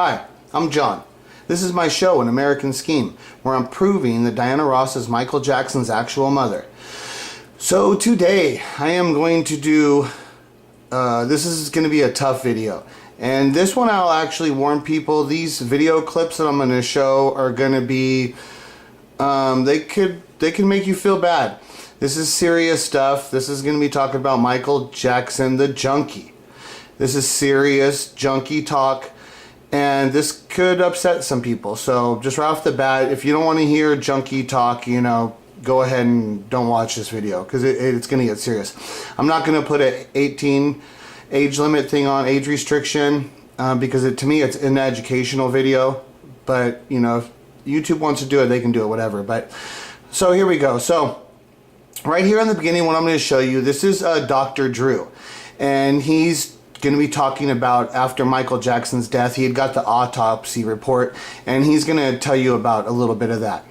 Hi, I'm John. This is my show, An American Scheme, where I'm proving that Diana Ross is Michael Jackson's actual mother. So today, I am going to do, this is going to be a tough video. And this one I'll actually warn people, these video clips that I'm going to show are going to be, they can make you feel bad. This is serious stuff. This is going to be talking about Michael Jackson, the Junkie. This is serious junkie talk, and this could upset some people. So just right off the bat, if you don't want to hear junkie talk, you know, go ahead and don't watch this video, because it's going to get serious. I'm not going to put an 18 age limit thing on, age restriction, because to me it's an educational video. But you know, if YouTube wants to do it, they can do it, whatever. But so here we go. So right here in the beginning, what I'm going to show you, this is Dr. Drew, and he's going to be talking about after Michael Jackson's death. He had got the autopsy report, and he's going to tell you about a little bit of that.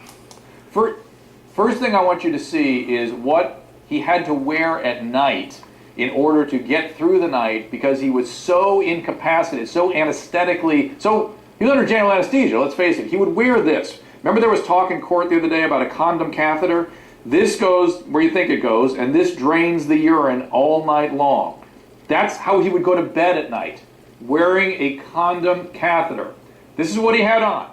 First thing I want you to see is what he had to wear at night in order to get through the night, because he was so incapacitated, so anesthetically, he was under general anesthesia, let's face it. He would wear this. Remember there was talk in court the other day about a condom catheter? This goes where you think it goes, and this drains the urine all night long. That's how he would go to bed at night, wearing a condom catheter. This is what he had on.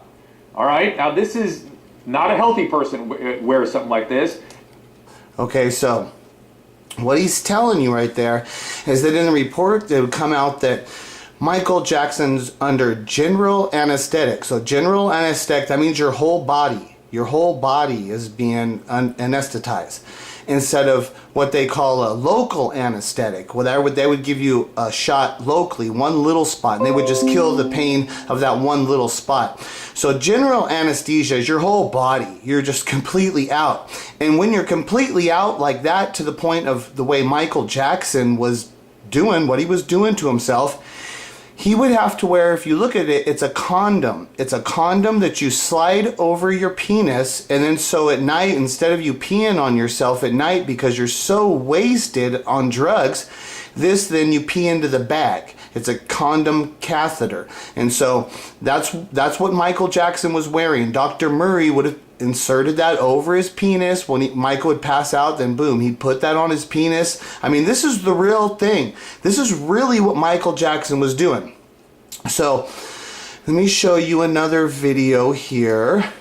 All right, now this is not a healthy person wears something like this. Okay, so what he's telling you right there is that in the report it would come out that Michael Jackson's under general anesthetic. So general anesthetic, that means your whole body is being anesthetized, instead of what they call a local anesthetic. Well, they would give you a shot locally, one little spot, and they would just kill the pain of that one little spot. So general anesthesia is your whole body. You're just completely out. And when you're completely out like that, to the point of the way Michael Jackson was doing what he was doing to himself, he would have to wear, if you look at it, it's a condom. It's a condom that you slide over your penis, and then so at night, instead of you peeing on yourself at night because you're so wasted on drugs, then you pee into the bag. It's a condom catheter. And so that's what Michael Jackson was wearing. Dr. Murray would have inserted that over his penis. When Michael would pass out, then boom, he'd put that on his penis. I mean, this is the real thing. This is really what Michael Jackson was doing. So let me show you another video here.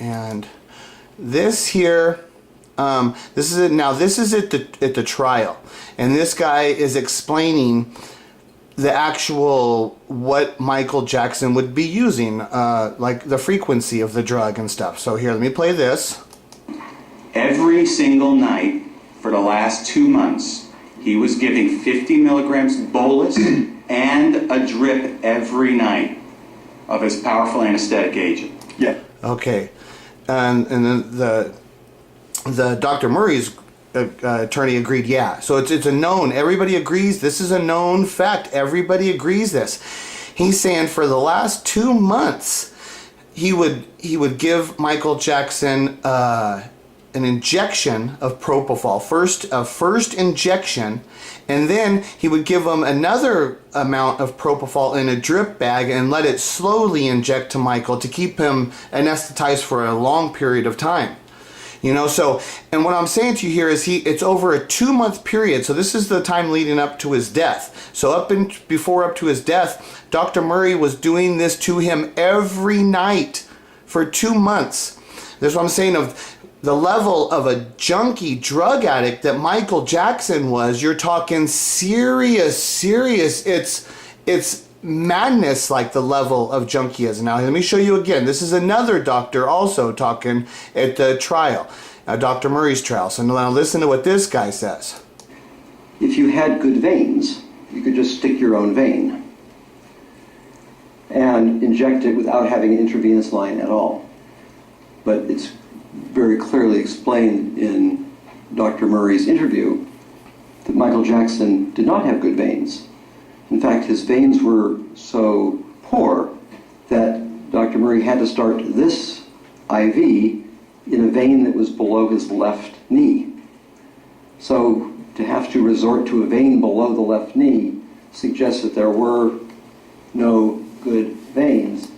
And this here, this is it. Now this is at the trial, and this guy is explaining the actual what Michael Jackson would be using, like the frequency of the drug and stuff. So here, let me play this. Every single night for the last 2 months, he was giving 50 milligrams bolus and a drip every night of his powerful anesthetic agent. Yeah. Okay, and then the Dr. Murray's attorney agreed, yeah. So it's a known, everybody agrees, this is a known fact, everybody agrees this. He's saying for the last 2 months, he would give Michael Jackson an injection of propofol, first injection, and then he would give him another amount of propofol in a drip bag and let it slowly inject to Michael to keep him anesthetized for a long period of time. You know, so, and what I'm saying to you here is it's over a 2-month period. So this is the time leading up to his death. So up to his death, Dr. Murray was doing this to him every night for 2 months. That's what I'm saying, of the level of a junkie drug addict that Michael Jackson was. You're talking serious. It's madness, like the level of junkie is. Now let me show you again. This is another doctor also talking at the trial, Dr. Murray's trial. So now listen to what this guy says. If you had good veins, you could just stick your own vein and inject it without having an intravenous line at all. But it's very clearly explained in Dr. Murray's interview that Michael Jackson did not have good veins. In fact, his veins were so poor that Dr. Murray had to start this IV in a vein that was below his left knee. So to have to resort to a vein below the left knee suggests that there were no good veins.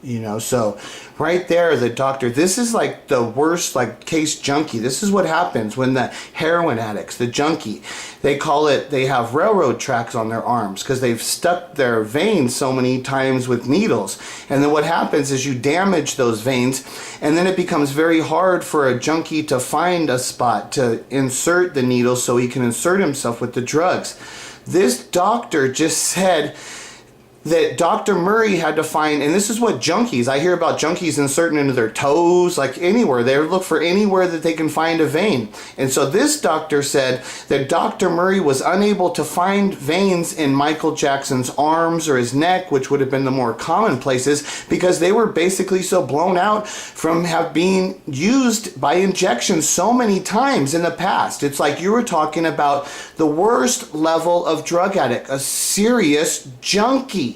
You know, so right there, the doctor, this is like the worst, like, case junkie. This is what happens when the heroin addicts, the junkie, they call it, they have railroad tracks on their arms because they've stuck their veins so many times with needles. And then what happens is you damage those veins, and then it becomes very hard for a junkie to find a spot to insert the needle so he can insert himself with the drugs. This doctor just said that Dr. Murray had to find, and this is what junkies, I hear about junkies inserting into their toes, like anywhere. They look for anywhere that they can find a vein. And so this doctor said that Dr. Murray was unable to find veins in Michael Jackson's arms or his neck, which would have been the more common places, because they were basically so blown out from being used by injection so many times in the past. It's like you were talking about the worst level of drug addict, a serious junkie.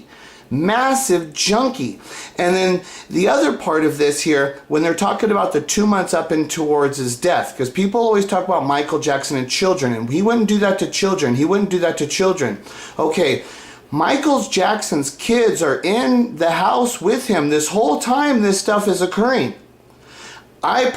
Massive junkie. And then the other part of this here, when they're talking about the 2 months up and towards his death, because people always talk about Michael Jackson and children, and he wouldn't do that to children. He wouldn't do that to children. Okay, Michael Jackson's kids are in the house with him this whole time this stuff is occurring. I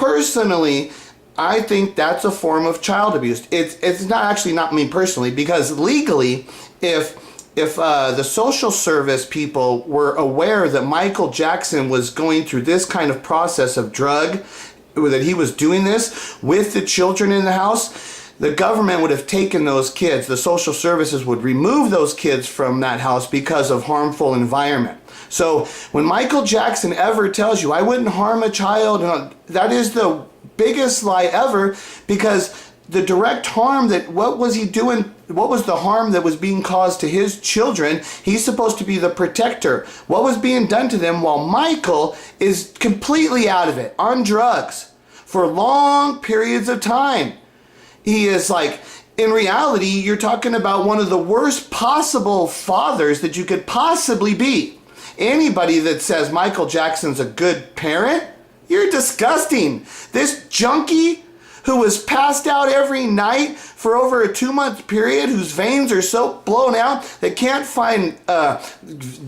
think that's a form of child abuse. It's not actually, not me personally, because legally, if the social service people were aware that Michael Jackson was going through this kind of process of drug, that he was doing this with the children in the house, the government would have taken those kids. The social services would remove those kids from that house because of harmful environment. So when Michael Jackson ever tells you, I wouldn't harm a child, that is the biggest lie ever, because the direct harm that, what was he doing? What was the harm that was being caused to his children? He's supposed to be the protector. What was being done to them while Michael is completely out of it, on drugs, for long periods of time? He is like, in reality, you're talking about one of the worst possible fathers that you could possibly be. Anybody that says Michael Jackson's a good parent, you're disgusting. This junkie who was passed out every night for over a 2-month period, whose veins are so blown out they can't find a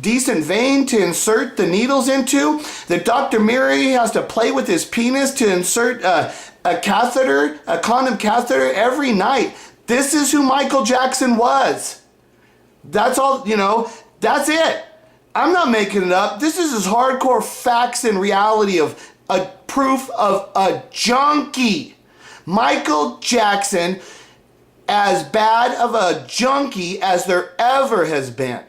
decent vein to insert the needles into, that Dr. Murray has to play with his penis to insert a catheter, a condom catheter every night. This is who Michael Jackson was. That's all, that's it. I'm not making it up. This is as hardcore facts and reality of a proof of a junkie. Michael Jackson, as bad of a junkie as there ever has been.